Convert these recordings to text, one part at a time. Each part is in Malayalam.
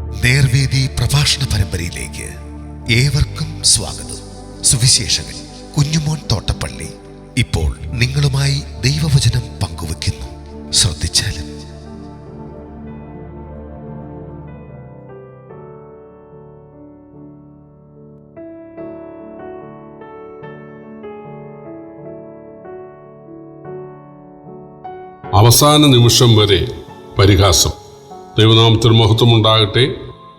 നേർവേദി പ്രഭാഷണ പരമ്പരയിലേക്ക് ഏവർക്കും സ്വാഗതം. സുവിശേഷകൻ കുഞ്ഞുമോൻ തോട്ടപ്പള്ളി ഇപ്പോൾ നിങ്ങളുമായി ദൈവവചനം പങ്കുവെക്കുന്നു. ശ്രദ്ധിച്ചാലും. അവസാന നിമിഷം വരെ പരിഹാസം. ദൈവനാമത്തിന് മഹത്വമുണ്ടാകട്ടെ.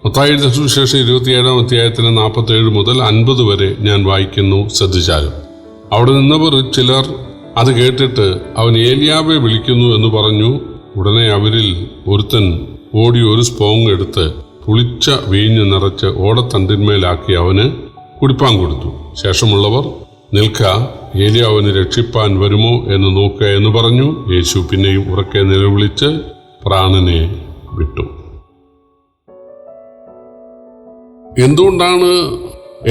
മത്തായിയുടെ സുവിശേഷം 27-ാം അധ്യായത്തിന് 47 മുതൽ 50 വരെ ഞാൻ വായിക്കുന്നു. ശ്രദ്ധിച്ചാലും. അവിടെ നിന്നവർ ചിലർ അത് കേട്ടിട്ട് അവൻ ഏലിയാവെ വിളിക്കുന്നു എന്ന് പറഞ്ഞു. ഉടനെ അവരിൽ ഒരുത്തൻ ഓടി ഒരു സ്പോങ് എടുത്ത് പുളിച്ച വീഞ്ഞ് നിറച്ച് ഓടത്തണ്ടിന്മേലാക്കി അവന് കുടിപ്പാൻ കൊടുത്തു. ശേഷമുള്ളവർ, നിൽക്ക, ഏലിയാവിനെ രക്ഷിപ്പാൻ വരുമോ എന്ന് നോക്കുക എന്ന് പറഞ്ഞു. യേശു പിന്നെയും ഉറക്കെ നിലവിളിച്ച് പ്രാണനെ വിട്ടു. എന്തുകൊണ്ടാണ്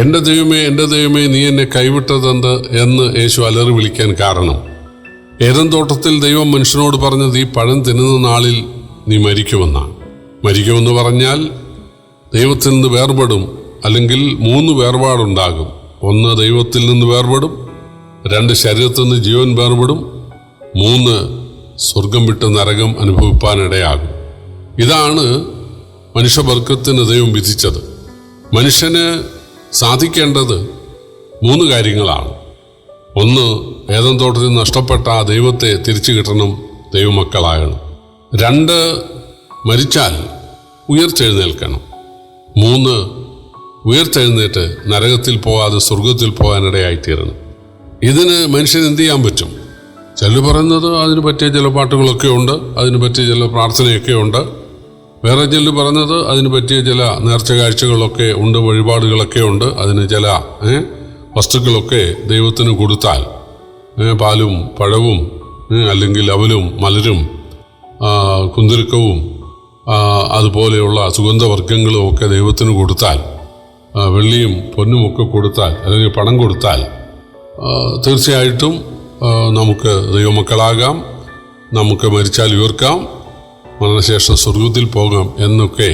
എൻ്റെ ദൈവമേ, എൻ്റെ ദൈവമേ, നീ എന്നെ കൈവിട്ടതെന്ത് എന്ന് യേശു അലറി വിളിക്കാൻ കാരണം? ഏദൻ തോട്ടത്തിൽ ദൈവം മനുഷ്യനോട് പറഞ്ഞത്, ഈ പഴം തിന്നുന്ന നാളിൽ നീ മരിക്കുമെന്നാണ്. മരിക്കുമെന്ന് പറഞ്ഞാൽ ദൈവത്തിൽ നിന്ന് വേർപെടും, അല്ലെങ്കിൽ 3 വേർപാടുണ്ടാകും. 1, ദൈവത്തിൽ നിന്ന് വേർപെടും. 2, ശരീരത്തിൽ നിന്ന് ജീവൻ വേർപെടും. 3, സ്വർഗം വിട്ട് നരകം അനുഭവിപ്പാനിടയാകും. ഇതാണ് മനുഷ്യവർഗത്തിന് ദൈവം വിധിച്ചത്. മനുഷ്യന് സാധിക്കേണ്ടത് 3 കാര്യങ്ങളാണ്. 1, ഏദൻ തോട്ടത്തിൽ നഷ്ടപ്പെട്ട ആ ദൈവത്തെ തിരിച്ചു കിട്ടണം, ദൈവമക്കളാകണം. 2, മരിച്ചാൽ ഉയർത്തെഴുന്നേൽക്കണം. 3, ഉയർത്തെഴുന്നേറ്റ് നരകത്തിൽ പോകാതെ സ്വർഗത്തിൽ പോകാനിടയായിത്തീരണം. ഇതിന് മനുഷ്യൻ എന്ത് ചെയ്യാൻ പറ്റും? ചിലർ പറയുന്നത് അതിന് പറ്റിയ ചില പാട്ടുകളൊക്കെ ഉണ്ട്, അതിന് പറ്റിയ ചില പ്രാർത്ഥനയൊക്കെ ഉണ്ട്. വേറെ ചിലർ പറയുന്നത് അതിന് പറ്റിയ ചില നേർച്ച കാഴ്ചകളൊക്കെ ഉണ്ട്, വഴിപാടുകളൊക്കെ ഉണ്ട്. അതിന് ചില വസ്തുക്കളൊക്കെ ദൈവത്തിന് കൊടുത്താൽ, പാലും പഴവും അല്ലെങ്കിൽ അവലും മലരും കുന്തിരുക്കവും അതുപോലെയുള്ള സുഗന്ധവർഗ്ഗങ്ങളും ഒക്കെ ദൈവത്തിന് കൊടുത്താൽ, വെള്ളിയും പൊന്നും ഒക്കെ കൊടുത്താൽ, അല്ലെങ്കിൽ പണം കൊടുത്താൽ, തീർച്ചയായിട്ടും നമുക്ക് ദൈവമക്കളാകാം, നമുക്ക് മരിച്ചാൽ ഉയർക്കാം, മരണശേഷം സ്വർഗത്തിൽ പോകാം എന്നൊക്കെ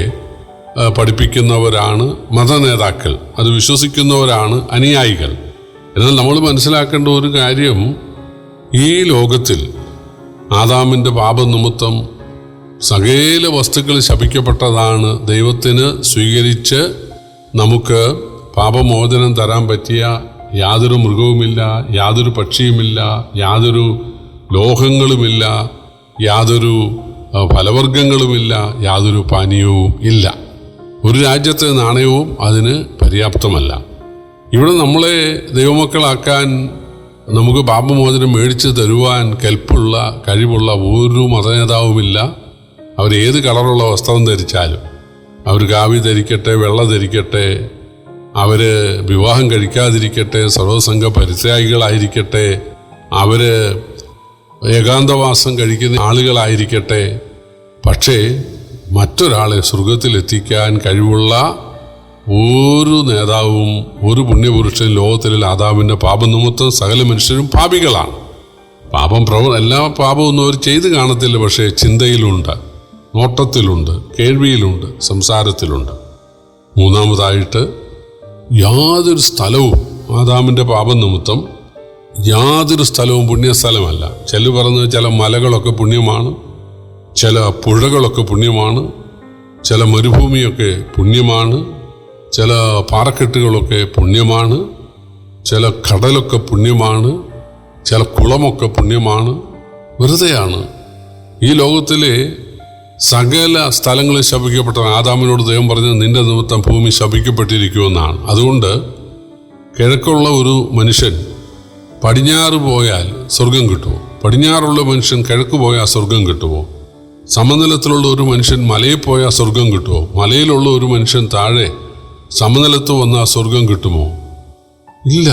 പഠിപ്പിക്കുന്നവരാണ് മതനേതാക്കൾ. അത് വിശ്വസിക്കുന്നവരാണ് അനുയായികൾ. എന്നാൽ നമ്മൾ മനസ്സിലാക്കേണ്ട ഒരു കാര്യം, ഈ ലോകത്തിൽ ആദാമിൻ്റെ പാപനിമിത്തം സകല വസ്തുക്കൾ ശപിക്കപ്പെട്ടതാണ്. ദൈവത്തിന് സ്വീകരിച്ച് നമുക്ക് പാപമോചനം തരാൻ പറ്റിയ യാതൊരു മൃഗവുമില്ല, യാതൊരു പക്ഷിയുമില്ല, യാതൊരു ലോഹങ്ങളുമില്ല, യാതൊരു ഫലവർഗ്ഗങ്ങളുമില്ല, യാതൊരു പാനീയവും ഇല്ല. ഒരു രാജ്യത്തെ നാണയവും അതിന് പര്യാപ്തമല്ല. ഇവിടെ നമ്മളെ ദൈവമക്കളാക്കാൻ, നമുക്ക് പാപമോചനം മേടിച്ച് തരുവാൻ കെൽപ്പുള്ള, കഴിവുള്ള ഒരു മതനേതാവുമില്ല. അവരേത് കളറുള്ള വസ്ത്രം ധരിച്ചാലും, അവർ കാവി ധരിക്കട്ടെ, വെള്ള ധരിക്കട്ടെ, അവർ വിവാഹം കഴിക്കാതിരിക്കട്ടെ, സർവ്വസംഘ പരിത്യാഗികളായിരിക്കട്ടെ, അവർ ഏകാന്തവാസം കഴിക്കുന്ന ആളുകളായിരിക്കട്ടെ, പക്ഷേ മറ്റൊരാളെ സ്വർഗത്തിലെത്തിക്കാൻ കഴിവുള്ള ഒരു നേതാവും ഒരു പുണ്യപുരുഷൻ ലോകത്തിൽ ആദാമിൻ്റെ പാപനിമിത്തം സകല മനുഷ്യരും പാപികളാണ്. എല്ലാ പാപമൊന്നും അവർ ചെയ്ത് കാണത്തില്ല, പക്ഷേ ചിന്തയിലുണ്ട്, നോട്ടത്തിലുണ്ട്, കേൾവിയിലുണ്ട്, സംസാരത്തിലുണ്ട്. 3-ാമതായിട്ട്, യാതൊരു സ്ഥലവും ആദാമിൻ്റെ പാപനിമിത്തം യാതൊരു സ്ഥലവും പുണ്യസ്ഥലമല്ല. ചില പറഞ്ഞ് ചില മലകളൊക്കെ പുണ്യമാണ്, ചില പുഴകളൊക്കെ പുണ്യമാണ്, ചില മരുഭൂമിയൊക്കെ പുണ്യമാണ്, ചില പാറക്കെട്ടുകളൊക്കെ പുണ്യമാണ്, ചില കടലൊക്കെ പുണ്യമാണ്, ചില കുളമൊക്കെ പുണ്യമാണ്. വെറുതെയാണ്. ഈ ലോകത്തിലെ സകല സ്ഥലങ്ങളിൽ ശപിക്കപ്പെട്ട ആദാമിനോട് ദൈവം പറഞ്ഞത്, നിന്റെ നിമിത്തം ഭൂമി ശപിക്കപ്പെട്ടിരിക്കുമെന്നാണ്. അതുകൊണ്ട് കിഴക്കുള്ള ഒരു മനുഷ്യൻ പടിഞ്ഞാറ് പോയാൽ സ്വർഗം കിട്ടുമോ? പടിഞ്ഞാറുള്ള മനുഷ്യൻ കിഴക്ക് പോയാൽ സ്വർഗം കിട്ടുമോ? സമനിലത്തിലുള്ള ഒരു മനുഷ്യൻ മലയിൽ പോയാൽ സ്വർഗം കിട്ടുമോ? മലയിലുള്ള ഒരു മനുഷ്യൻ താഴെ സമനിലത്ത് വന്നാൽ സ്വർഗം കിട്ടുമോ? ഇല്ല.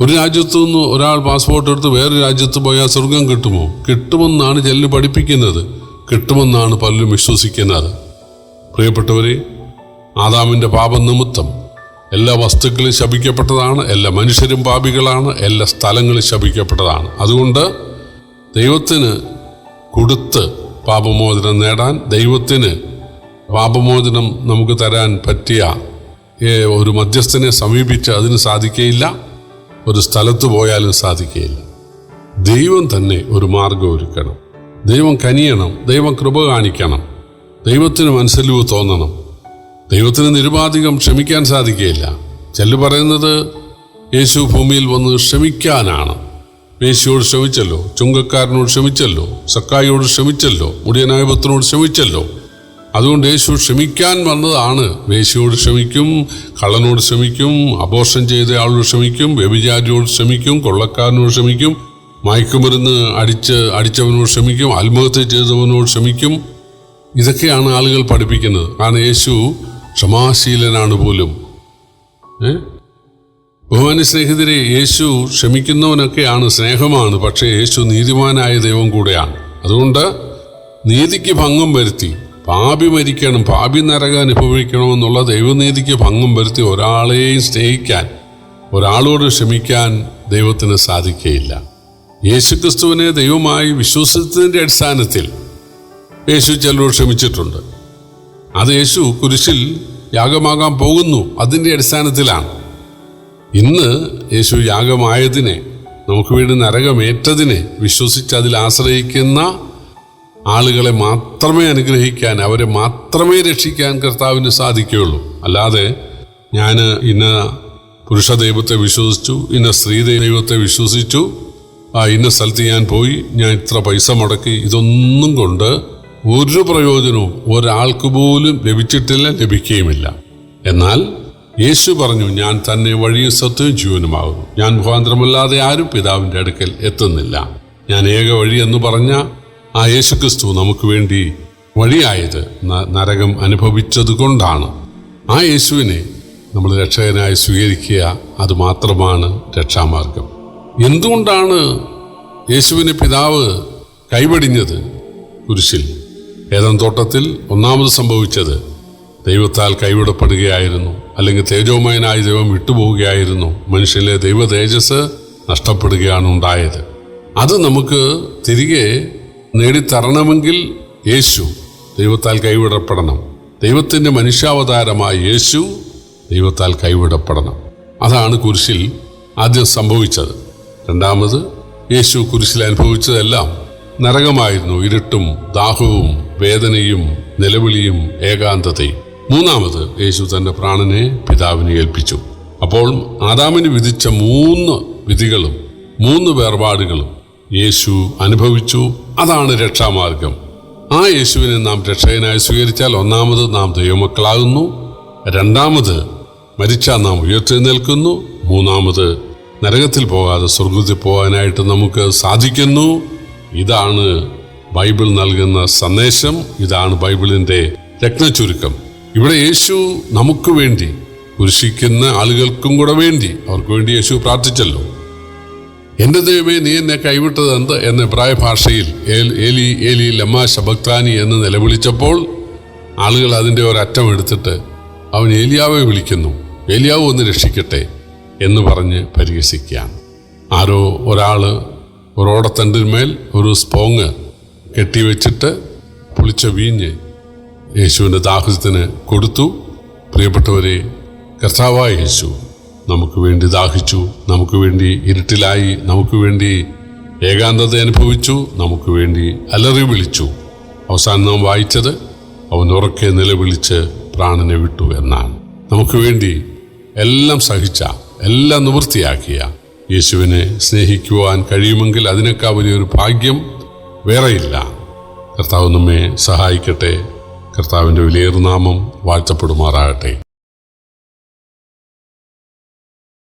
ഒരു രാജ്യത്തു നിന്ന് ഒരാൾ പാസ്പോർട്ട് എടുത്ത് വേറെ രാജ്യത്ത് പോയാൽ സ്വർഗം കിട്ടുമോ? കിട്ടുമെന്നാണ് ചിലർ പഠിപ്പിക്കുന്നത്, കിട്ടുമെന്നാണ് പലരും വിശ്വസിക്കുന്നത്. പ്രിയപ്പെട്ടവരെ, ആദാമിൻ്റെ പാപനിമിത്തം എല്ലാ വസ്തുക്കളും ശപിക്കപ്പെട്ടതാണ്, എല്ലാ മനുഷ്യരും പാപികളാണ്, എല്ലാ സ്ഥലങ്ങളും ശപിക്കപ്പെട്ടതാണ്. അതുകൊണ്ട് ദൈവത്തിന് കൊടുത്ത് പാപമോചനം നേടാൻ, ദൈവത്തിന് പാപമോചനം നമുക്ക് തരാൻ പറ്റിയ ഒരു മധ്യസ്ഥനെ സമീപിച്ച് അതിന് സാധിക്കുകയില്ല. ഒരു സ്ഥലത്ത് പോയാലും സാധിക്കുകയില്ല. ദൈവം തന്നെ ഒരു മാർഗം ഒരുക്കണം. ദൈവം കനിയണം. ദൈവം കൃപ കാണിക്കണം. ദൈവത്തിന് മനസ്സലിവ് തോന്നണം. ദൈവത്തിന് നിരുപാധികം ക്ഷമിക്കാൻ സാധിക്കുകയില്ല. ചിലർ പറയുന്നത് യേശു ഭൂമിയിൽ വന്ന് ക്ഷമിക്കാനാണ്. യേശുവോട് ക്ഷമിച്ചല്ലോ, ചുങ്കക്കാരനോട് ക്ഷമിച്ചല്ലോ, സക്കായിയോട് ക്ഷമിച്ചല്ലോ, മുടിയനായ പുത്രനോട് ക്ഷമിച്ചല്ലോ, അതുകൊണ്ട് യേശു ക്ഷമിക്കാൻ വന്നതാണ്. യേശുവോട് ക്ഷമിക്കും, കള്ളനോട് ക്ഷമിക്കും, അബോർഷൻ ചെയ്ത ആളോട് ക്ഷമിക്കും, വ്യഭിചാരിയോട് ക്ഷമിക്കും, കൊള്ളക്കാരനോട് ക്ഷമിക്കും, മയക്കുമരുന്ന് അടിച്ചവനോട് ക്ഷമിക്കും, ആത്മഹത്യ ചെയ്തവനോട് ക്ഷമിക്കും. ഇതൊക്കെയാണ് ആളുകൾ പഠിപ്പിക്കുന്നത്. കാരണം യേശു ക്ഷമാശീലനാണ് പോലും. ബഹുമാന്യ സ്നേഹിതരെ, യേശു ക്ഷമിക്കുന്നവനൊക്കെയാണ്, സ്നേഹമാണ്. പക്ഷേ യേശു നീതിമാനായ ദൈവം കൂടെയാണ്. അതുകൊണ്ട് നീതിക്ക് ഭംഗം വരുത്തി പാപി മരിക്കണം, പാപി നരകം അനുഭവിക്കണമെന്നുള്ള ദൈവനീതിക്ക് ഭംഗം വരുത്തി ഒരാളെയും സ്നേഹിക്കാൻ, ഒരാളോട് ക്ഷമിക്കാൻ ദൈവത്തിന് സാധിക്കുകയില്ല. യേശുക്രിസ്തുവിനെ ദൈവമായി വിശ്വസിച്ചതിൻ്റെ അടിസ്ഥാനത്തിൽ യേശു ചിലരോട് ക്ഷമിച്ചിട്ടുണ്ട്. അത് യേശു കുരിശിൽ യാഗമാകാൻ പോകുന്നു, അതിൻ്റെ അടിസ്ഥാനത്തിലാണ്. ഇന്ന് യേശു യാഗമായതിനെ, നമുക്ക് വേണ്ടി നരകമേറ്റതിനെ വിശ്വസിച്ച് അതിൽ ആശ്രയിക്കുന്ന ആളുകളെ മാത്രമേ അനുഗ്രഹിക്കാൻ, അവരെ മാത്രമേ രക്ഷിക്കാൻ കർത്താവിന് സാധിക്കുകയുള്ളൂ. അല്ലാതെ ഞാൻ ഇന്ന പുരുഷ ദൈവത്തെ വിശ്വസിച്ചു, ഇന്ന സ്ത്രീ ദൈവത്തെ വിശ്വസിച്ചു, ഇന്ന സ്ഥലത്ത് ഞാൻ പോയി, ഞാൻ ഇത്ര പൈസ മുടക്കി, ഇതൊന്നും കൊണ്ട് ഒരു പ്രയോജനവും ഒരാൾക്ക് പോലും ലഭിച്ചിട്ടില്ല, ലഭിക്കുകയുമില്ല. എന്നാൽ യേശു പറഞ്ഞു, ഞാൻ തന്നെ വഴിയും സത്യവും ജീവനുമാകുന്നു, ഞാൻ മുഖാന്തരമല്ലാതെ ആരും പിതാവിൻ്റെ അടുക്കൽ എത്തുന്നില്ല. ഞാൻ ഏക വഴി എന്ന് പറഞ്ഞ ആ യേശുക്രിസ്തു നമുക്ക് വേണ്ടി വഴിയായത് നരകം അനുഭവിച്ചത് കൊണ്ടാണ്. ആ യേശുവിനെ നമ്മൾ രക്ഷകനായി സ്വീകരിക്കുക, അതുമാത്രമാണ് രക്ഷാമാർഗം. എന്തുകൊണ്ടാണ് യേശുവിനെ പിതാവ് കൈവടിഞ്ഞത്? കുരിശിൽ ഏദൻ തോട്ടത്തിൽ ഒന്നാമത് സംഭവിച്ചത് ദൈവത്താൽ കൈവിടപ്പെടുകയായിരുന്നു, അല്ലെങ്കിൽ തേജോമയനായ ദൈവം വിട്ടുപോവുകയായിരുന്നു. മനുഷ്യനിലെ ദൈവ തേജസ് നഷ്ടപ്പെടുകയാണ് ഉണ്ടായത്. അത് നമുക്ക് തിരികെ നേടിത്തരണമെങ്കിൽ യേശു ദൈവത്താൽ കൈവിടപ്പെടണം. ദൈവത്തിൻ്റെ മനുഷ്യാവതാരമായ യേശു ദൈവത്താൽ കൈവിടപ്പെടണം. അതാണ് കുരിശിൽ ആദ്യം സംഭവിച്ചത്. രണ്ടാമത് യേശു കുരിശിൽ അനുഭവിച്ചതെല്ലാം നരകമായിരുന്നു, ഇരുട്ടും ദാഹവും വേദനയും നിലവിളിയും ഏകാന്തതയും. മൂന്നാമത് യേശു തൻ്റെ പ്രാണനെ പിതാവിനെ ഏൽപ്പിച്ചു. അപ്പോൾ ആദാമിന് വിധിച്ച 3 വിധികളും 3 വേർപാടുകളും യേശു അനുഭവിച്ചു. അതാണ് രക്ഷാമാർഗം. ആ യേശുവിനെ നാം രക്ഷകനായി സ്വീകരിച്ചാൽ ഒന്നാമത് നാം ദൈവമക്കളാകുന്നു, രണ്ടാമത് മരിച്ചാൽ നാം ഉയർത്തെഴുന്നേൽക്കുന്നു, മൂന്നാമത് നരകത്തിൽ പോകാതെ സ്വർഗ്ഗത്തിൽ പോകാനായിട്ട് നമുക്ക് സാധിക്കുന്നു. ഇതാണ് ബൈബിൾ നൽകുന്ന സന്ദേശം. ഇതാണ് ബൈബിളിൻ്റെ രത്നച്ചുരുക്കം. ഇവിടെ യേശു നമുക്ക് വേണ്ടി, കുരിശിക്കുന്ന ആളുകൾക്കും കൂടെ വേണ്ടി, അവർക്ക് വേണ്ടി യേശു പ്രാർത്ഥിച്ചല്ലോ. എൻ്റെ ദൈവമേ, നീ എന്നെ കൈവിട്ടത് എന്ത് എന്ന എബ്രായ ഭാഷയിൽ ഏലി ഏലി ലമ്മാ ശബക്താനി എന്ന് നിലവിളിച്ചപ്പോൾ ആളുകൾ അതിൻ്റെ ഒരറ്റം എടുത്തിട്ട് അവൻ ഏലിയാവെ വിളിക്കുന്നു, ഏലിയാവ് ഒന്ന് രക്ഷിക്കട്ടെ എന്ന് പറഞ്ഞ് പരിഹസിക്കുകയാണ്. ആരോ ഒരാൾ ഓടത്തണ്ടിന്മേൽ ഒരു സ്പോങ് കെട്ടിവെച്ചിട്ട് പുളിച്ച വീഞ്ഞ് യേശുവിൻ്റെ ദാഹത്തിന് കൊടുത്തു. പ്രിയപ്പെട്ടവരെ, കർത്താവായ യേശു നമുക്ക് വേണ്ടി ദാഹിച്ചു, നമുക്ക് വേണ്ടി ഇരുട്ടിലായി, നമുക്ക് വേണ്ടി ഏകാന്തത അനുഭവിച്ചു, നമുക്ക് വേണ്ടി അലറി വിളിച്ചു. അവസാനം നാം വായിച്ചത് അവൻ ഉറക്കെ നിലവിളിച്ച് പ്രാണനെ വിട്ടു എന്നാണ്. നമുക്ക് വേണ്ടി എല്ലാം സഹിച്ച, എല്ലാം നിവൃത്തിയാക്കിയ യേശുവിനെ സ്നേഹിക്കുവാൻ കഴിയുമെങ്കിൽ അതിനേക്കാൾ വലിയൊരു ഭാഗ്യം വേറെയില്ല. കർത്താവ് നമ്മെ സഹായിക്കട്ടെ. കർത്താവിൻ്റെ വിലയേറുന്ന നാമം വാഴ്ത്തപ്പെടുമാറാകട്ടെ.